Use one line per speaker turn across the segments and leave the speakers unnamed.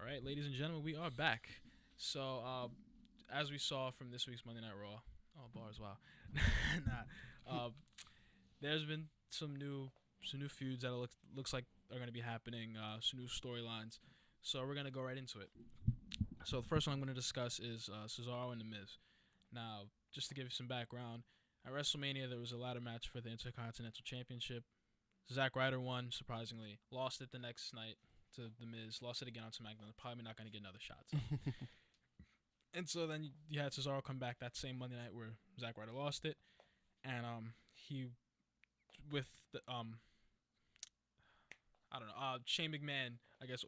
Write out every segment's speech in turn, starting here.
right, ladies and gentlemen, we are back. So, as we saw from this week's Monday Night Raw, oh bars, wow, nah, uh, there's been some new feuds that looks like are going to be happening. Some new storylines. So we're gonna go right into it. So the first one I'm going to discuss is Cesaro and The Miz. Now, just to give you some background, at WrestleMania there was a ladder match for the Intercontinental Championship. Zack Ryder won, surprisingly. Lost it the next night to The Miz. Lost it again on SmackDown. Probably not going to get another shot. So. And so then you had Cesaro come back that same Monday night where Zack Ryder lost it. And he, with the, I don't know, Shane McMahon, I guess,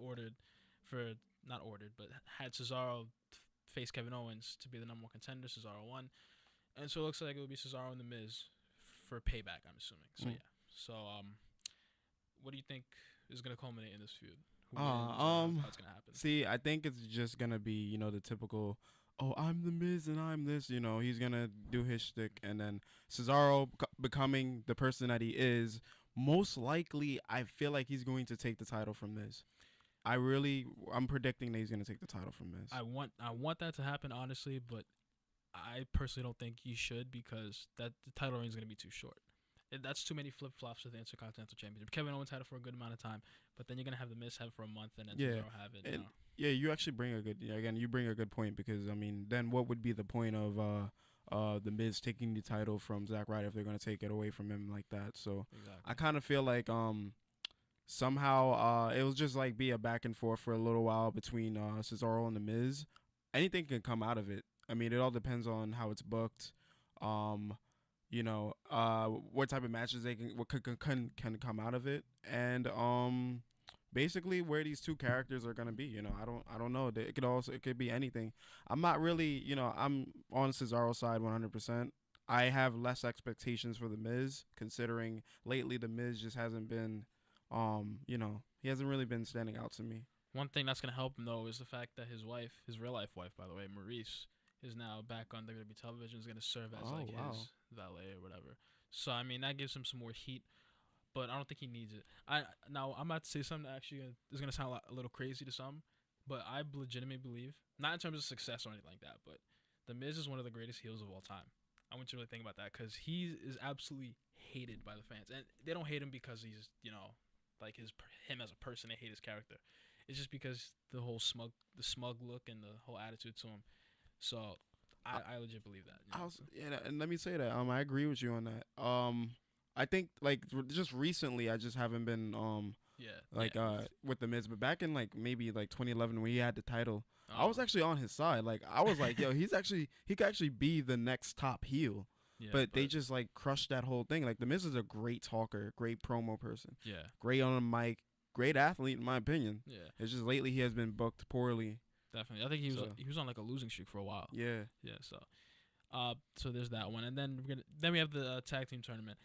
not ordered, but had Cesaro face Kevin Owens to be the number one contender. Cesaro won. And so it looks like it would be Cesaro and The Miz for payback, I'm assuming. So, yeah. So, what do you think is going to culminate in this feud? How it's going to happen?
See, I think it's just going to be, the typical, oh, I'm The Miz and I'm this, he's going to do his shtick. And then Cesaro becoming the person that he is, most likely, I feel like he's going to take the title from Miz. I'm predicting that he's going to take the title from Miz.
I want that to happen, honestly, but I personally don't think he should because the title reign is going to be too short. That's too many flip-flops with the Intercontinental Championship. Kevin Owens had it for a good amount of time, but then you're going to have The Miz have it for a month and then Cesaro have it.
Yeah, you actually bring a good point because, then what would be the point of The Miz taking the title from Zack Ryder if they're going to take it away from him like that? So exactly. I kind of feel like somehow it will just like be a back and forth for a little while between Cesaro and The Miz. Anything can come out of it. It all depends on how it's booked. What type of matches what can come out of it, and basically where these two characters are gonna be. I don't know. It could be anything. I'm not really, I'm on Cesaro's side 100%. I have less expectations for The Miz, considering lately The Miz just hasn't been, he hasn't really been standing out to me.
One thing that's gonna help him though is the fact that his wife, his real life wife, by the way, Maurice, is now back on WWE television. Is going to serve as his valet or whatever. So that gives him some more heat, but I don't think he needs it. I'm about to say something that actually is going to sound a little crazy to some, but I legitimately believe, not in terms of success or anything like that, but The Miz is one of the greatest heels of all time. I want you to really think about that because he is absolutely hated by the fans, and they don't hate him because he's like him as a person. They hate his character. It's just because the smug look and the whole attitude to him. So I legit believe that.
And let me say that I agree with you on that. I think just recently I just haven't been with The Miz, but back in maybe 2011 when he had the title, I was actually on his side. I was like, yo, he could actually be the next top heel. Yeah, but they just crushed that whole thing. The Miz is a great talker, great promo person.
Yeah.
Great on the mic, great athlete in my opinion.
Yeah.
It's just lately he has been booked poorly.
Definitely. I think he was on a losing streak for a while.
Yeah.
Yeah, so there's that one. And then we have the tag team tournament.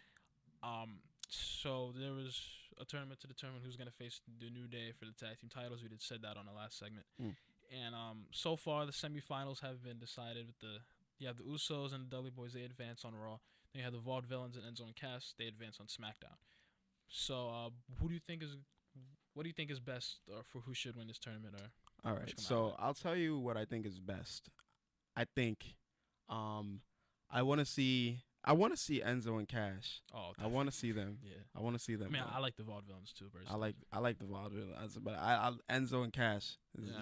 So there was a tournament to determine who's going to face the New Day for the tag team titles. We said that on the last segment. And so far the semifinals have been decided with you have the Usos and the Dudley Boys, they advance on Raw. Then you have the Vaudevillains and Enzo and Cass, they advance on SmackDown. So what do you think is best for who should win this tournament or
all right, so I'll tell you what I think is best. I think I want to see Enzo and Cash.
Oh,
I want to see them.
Yeah,
I want to see them.
I like the Vaudevillains too, personally.
I like the Vaudevillains, but Enzo and Cash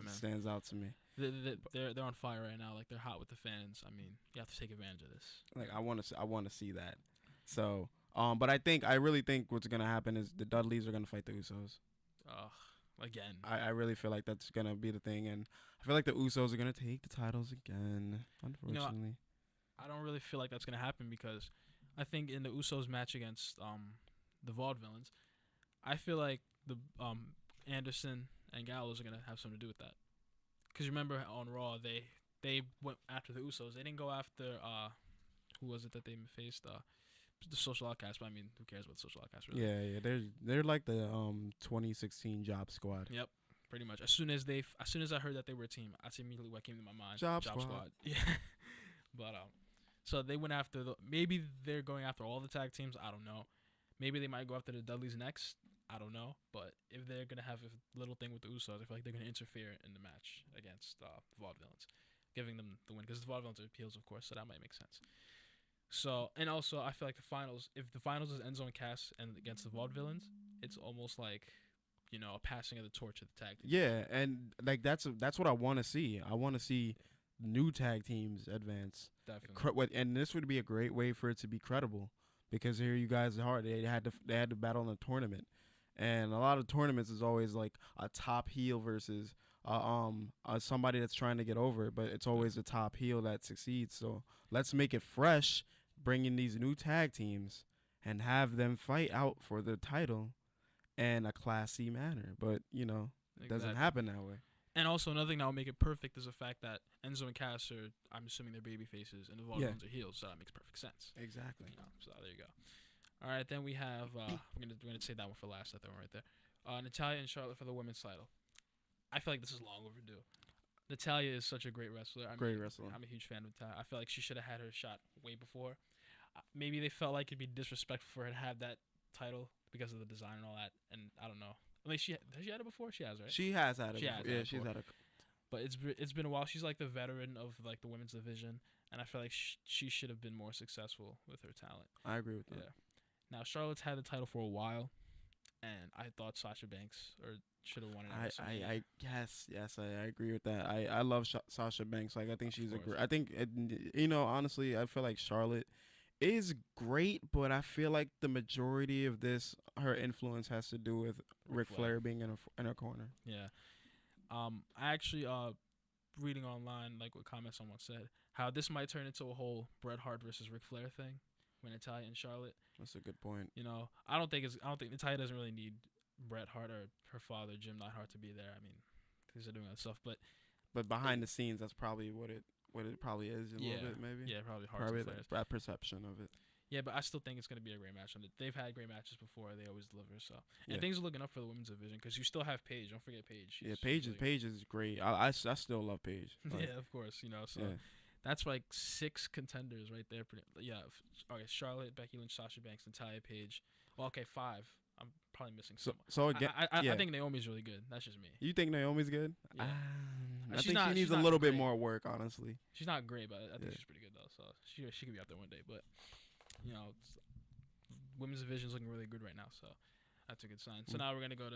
stands out to me.
They're on fire right now. They're hot with the fans. You have to take advantage of this.
I want to see that. So, but I really think what's gonna happen is the Dudleys are gonna fight the Usos.
Again.
I really feel like that's going to be the thing, and I feel like the Usos are going to take the titles again, unfortunately.
I don't really feel like that's going to happen because I think in the Usos match against the Vaudevillains, I feel like the Anderson and Gallows are going to have something to do with that. Because remember on Raw, they went after the Usos. They didn't go after, who was it that they faced? The Social Outcasts, but who cares about the Social Outcasts, really?
Yeah, they're like the 2016 Job Squad.
Yep, pretty much. As soon as I heard that they were a team, that's immediately what came to my mind.
Job Squad.
Yeah, but so they went after maybe they're going after all the tag teams. I don't know. Maybe they might go after the Dudleys next. I don't know. But if they're gonna have a little thing with the Usos, I feel like they're gonna interfere in the match against the Vaudevillains, giving them the win because the Vaudevillains are heels, of course, so that might make sense. So and also I feel like the finals, if the finals is Enzo and Cass and against the Vaudevillains, it's almost like a passing of the torch of the tag team.
Yeah, and like that's what I want to see. I want to see new tag teams advance.
Definitely.
And this would be a great way for it to be credible, because here you guys are. They had to battle in a tournament, and a lot of tournaments is always like a top heel versus somebody that's trying to get over, but it's always a top heel that succeeds. So let's make it fresh, bring in these new tag teams and have them fight out for the title in a classy manner. But it doesn't happen that way.
And also another thing that will make it perfect is the fact that Enzo and Cass are, I'm assuming they're baby faces, and the Vaudevillains are heels, so that makes perfect sense.
Exactly.
So there you go. All right, then we have we're gonna say that one for last. That one right there. Natalya and Charlotte for the women's title. I feel like this is long overdue. Natalya is such a great wrestler.
Great wrestler.
I'm a huge fan of Natalya. I feel like she should have had her shot way before. Maybe they felt like it'd be disrespectful for her to have that title because of the design and all that. And I don't know. I mean, has she had it before? She has, right?
She has had it. Yeah, she's had it.
But it's been a while. She's like the veteran of like the women's division, and I feel like she should have been more successful with her talent.
I agree with that.
Yeah. Now Charlotte's had the title for a while, and I thought Sasha Banks should have won it.
I agree with that. I love Sasha Banks. Like I think she's a great. I think honestly, I feel like Charlotte is great, but I feel like the majority of her influence has to do with Ric Flair being in her corner.
Yeah. I actually reading online like what comments someone said, how this might turn into a whole Bret Hart versus Ric Flair thing when Natalya and Charlotte.
That's a good point.
I don't think Natalya doesn't really need Bret Hart or her father Jim Neidhart to be there. I mean, because they're doing that stuff, but
behind the scenes, that's probably what it probably is a little bit, maybe.
Yeah, probably
that perception of it.
Yeah, but I still think it's going to be a great match. They've had great matches before. They always deliver. So, and things are looking up for the women's division because you still have Paige. Don't forget Paige.
Paige is great. I still love Paige.
Yeah, of course. So that's like 6 contenders right there. Yeah. Okay, Charlotte, Becky Lynch, Sasha Banks, Natalya, Paige. Well, okay, 5. I'm probably missing someone.
So again,
I think Naomi's really good. That's just me.
You think Naomi's good?
Yeah.
I think she needs a little bit more work, honestly.
She's not great, but I think she's pretty good though. So she could be up there one day. But women's division is looking really good right now, so that's a good sign. So now we're gonna go to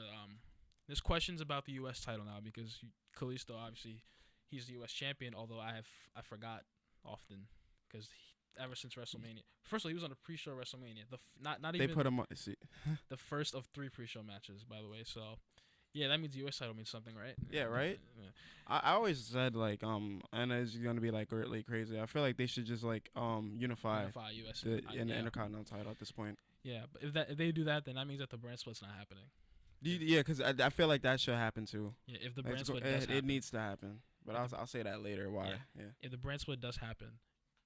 there's questions about the U.S. title now because Kalisto, obviously he's the U.S. champion. Although I forgot often because ever since WrestleMania, first of all he was on a pre-show WrestleMania. Not even
they put him on. See.
The first of 3 pre-show matches, by the way. So. Yeah, that means the U.S. title means something, right?
Yeah, right. Yeah. I always said like and it's gonna be like really crazy. I feel like they should just like unify
U.S.
the Intercontinental title at this point.
Yeah, but if they do that, then that means that the brand split's not happening.
Yeah, because I feel like that should happen too.
Yeah, if the brand split does happen,
it needs to happen. But I'll say that later. Why? Yeah.
If the brand split does happen,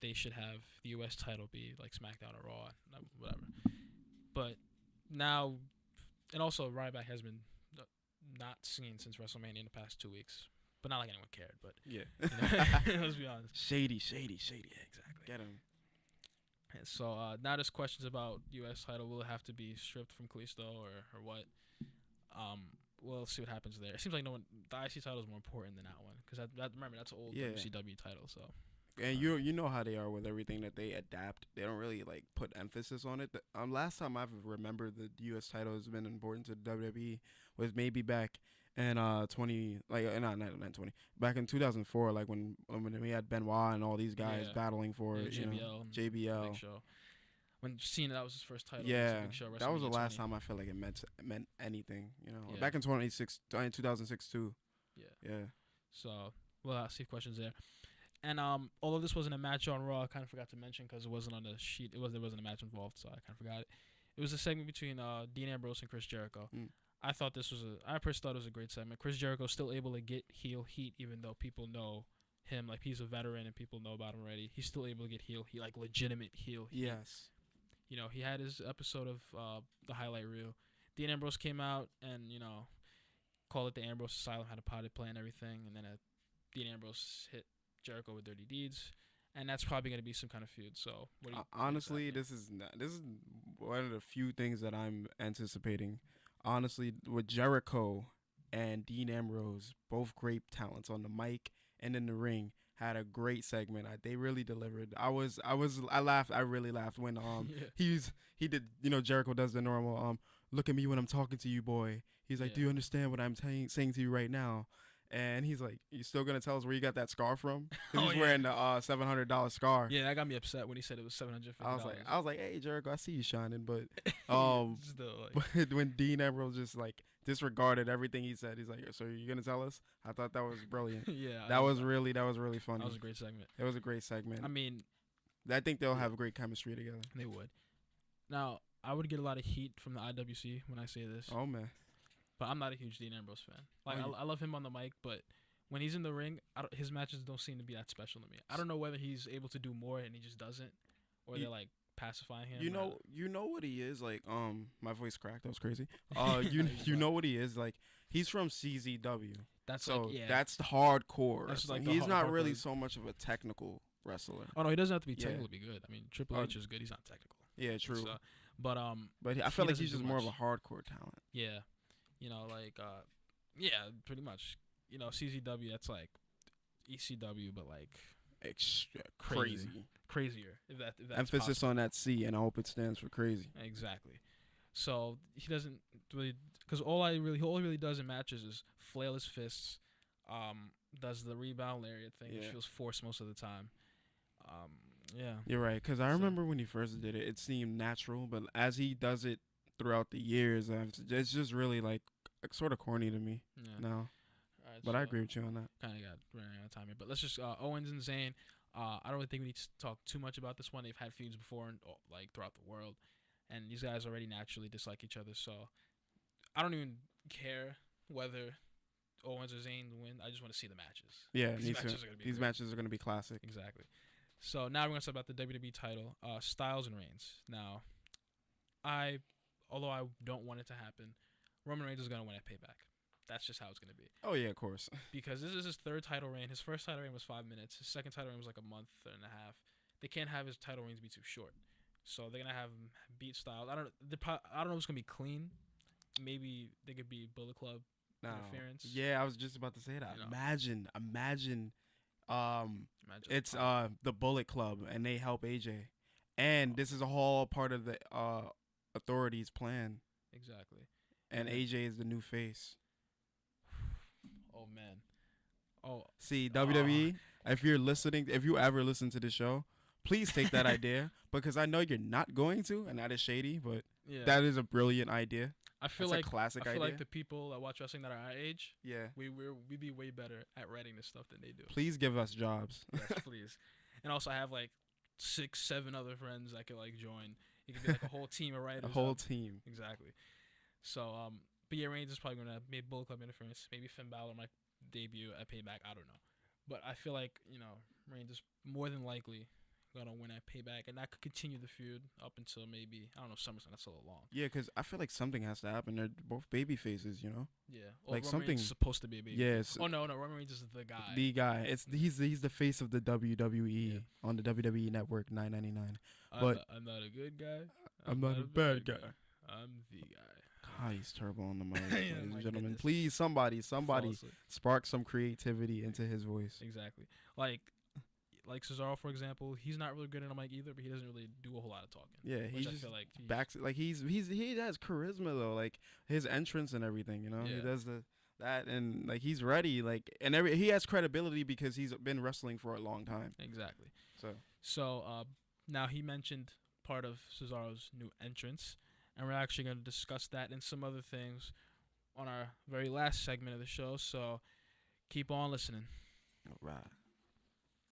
they should have the U.S. title be like SmackDown or Raw, whatever. But now, and also Ryback has been not seen since WrestleMania in the past 2 weeks, but not like anyone cared. But let's be honest.
Shady.
Yeah, exactly.
Get him.
And so now there's questions about U.S. title. Will it have to be stripped from Kalisto or what? We'll see what happens there. It seems like the IC title is more important than that one because remember that's an old WCW title. So.
And you know how they are with everything that they adapt. They don't really like put emphasis on it. Last time I've remembered the U.S. title has been important to WWE was maybe back in 20 like not 20 back in 2004, like when we had Benoit and all these guys battling for JBL.
Big Show. When Cena, that was his first title.
Yeah,
Big Show,
that was the last time I felt like it meant anything. Back in 2006 too. Yeah.
So we'll see questions there. And although this wasn't a match on Raw, I kind of forgot to mention because it wasn't on the sheet. There wasn't a match involved, so I kind of forgot it. It was a segment between Dean Ambrose and Chris Jericho. I personally thought it was a great segment. Chris Jericho still able to get heel heat, even though people know him, like he's a veteran and people know about him already. He's still able to get heel heat, like legitimate heel heat.
Yes.
He had his episode of the highlight reel. Dean Ambrose came out and called it the Ambrose Asylum, had a potted play and everything, and then Dean Ambrose hit Jericho with Dirty Deeds, and that's probably going to be some kind of feud. So,
honestly, this is one of the few things that I'm anticipating. honestly, with Jericho and Dean Ambrose, both great talents on the mic and in the ring, had a great segment. They really delivered. I laughed. I really laughed when
Yeah.
he did. Jericho does the normal look at me when I'm talking to you, boy. He's like,
Yeah.
do you understand what I'm saying to you right now? And he's like, you still gonna tell us where you got that scar from? 'Cause he's wearing the $700 scar.
Yeah, that got me upset when he said it was $750.
I was like, hey Jericho, I see you shining, but
Yeah, still, like,
but when Dean Ambrose just like disregarded everything he said, he's like, so you're gonna tell us? I thought that was brilliant.
yeah,
That was really funny.
that was a great segment.
It was a great segment.
I mean,
I think they'll have great chemistry together.
they would. Now, I would get a lot of heat from the IWC when I say this,
Oh man,
but I'm not a huge Dean Ambrose fan. Like,
Oh,
I love him on the mic, but when he's in the ring, his matches don't seem to be that special to me. I don't know whether he's able to do more and he just doesn't, or they're like pacifying him.
you know what he is like. My voice cracked. That was crazy. You
fine.
know what he is like. He's from CZW,
That's
so
like, yeah.
that's hardcore.
That's
wrestling.
like the
He's not
hardcore
really
thing.
so much of a technical wrestler.
Oh no, he doesn't have to be
Yeah.
technical to be good. I mean, Triple H is good. He's not technical.
Yeah, true.
So, but
But I feel like
doesn't
he's
do
just more of a
much.
hardcore talent.
Yeah, like yeah, pretty much. CZW, that's like ECW, but like
Extra
Crazy.
crazy.
crazier. If that's
Emphasis
possible.
on that C, and I hope it stands for crazy.
Exactly. So he doesn't really, because all he really does in matches is flail his fists, does the rebound lariat thing, which
Yeah.
feels forced most of the time. Yeah.
You're right, because I remember when he first did it, it seemed natural, but as he does it throughout the years, it's just really like sort of corny to me
Yeah.
now.
All right,
But I agree with you on that.
Kind of got running out of time here, but let's just Owens and Zayn. I don't really think we need to talk too much about this one. They've had feuds before and like throughout the world, and these guys already naturally dislike each other. So I don't even care whether Owens or Zayn win. I just want to see the matches.
Yeah,
These matches are gonna be
these
great.
matches are gonna be classic.
Exactly. So now we're gonna talk about the WWE title, Styles and Reigns. Now, although I don't want it to happen, Roman Reigns is gonna win at Payback. That's just how it's gonna be.
Oh yeah, of course.
Because this is his third title reign. His first title reign was 5 minutes. His second title reign was like a month and a half. They can't have his title reigns be too short. So they're gonna have him beat Styles. I don't know if it's gonna be clean. Maybe they could be Bullet Club interference.
Yeah, I was just about to say that.
You know.
Imagine,
Imagine
it's the Bullet Club, and they help AJ, and this is a whole part of the authorities' plan,
exactly.
and
Yeah.
AJ is the new face.
Oh man. Oh,
See, WWE, if you're listening, if you ever listen to the show, please take that idea, because I know you're not going to, and that is shady, but
yeah.
that is a brilliant idea.
I feel
That's
like
a classic
I feel
idea.
like the people that watch wrestling that are our age,
Yeah.
we'd be way better at writing this stuff than they do.
Please give us jobs.
Yes, please. And also, I have like 6, 7 other friends that could like join. It could be like a whole team of writers.
A whole team.
Exactly. So, but yeah, Reigns is probably gonna make Bullet Club interference. Maybe Finn Balor might debut at Payback. I don't know, but I feel like Reigns is more than likely gonna win at Payback, and that could continue the feud up until maybe I don't know SummerSlam. That's a little long.
Yeah, because I feel like something has to happen. They're both baby faces, you know.
Yeah,
Like
Roman
something-
Reigns is supposed to be a baby.
Yes.
Oh no, Roman Reigns is the guy.
The guy. He's the face of the WWE on the WWE Network, $9.99. But
I'm not a good guy.
I'm not a bad guy.
I'm the guy.
God, he's terrible on the mic,
Yeah,
ladies
my
and gentlemen.
goodness.
Please, somebody
Flawlessly.
spark some creativity into his voice.
Exactly. Like Cesaro, for example, he's not really good on the mic either, but he doesn't really do a whole lot of talking.
Yeah,
which
he
I
just
feel like
backs like he has charisma though, like his entrance and everything. You know, he
Yeah.
does that and like he's ready. Like and he has credibility because he's been wrestling for a long time.
Exactly.
So
Now he mentioned part of Cesaro's new entrance, and we're actually going to discuss that and some other things on our very last segment of the show. So keep on listening.
all right.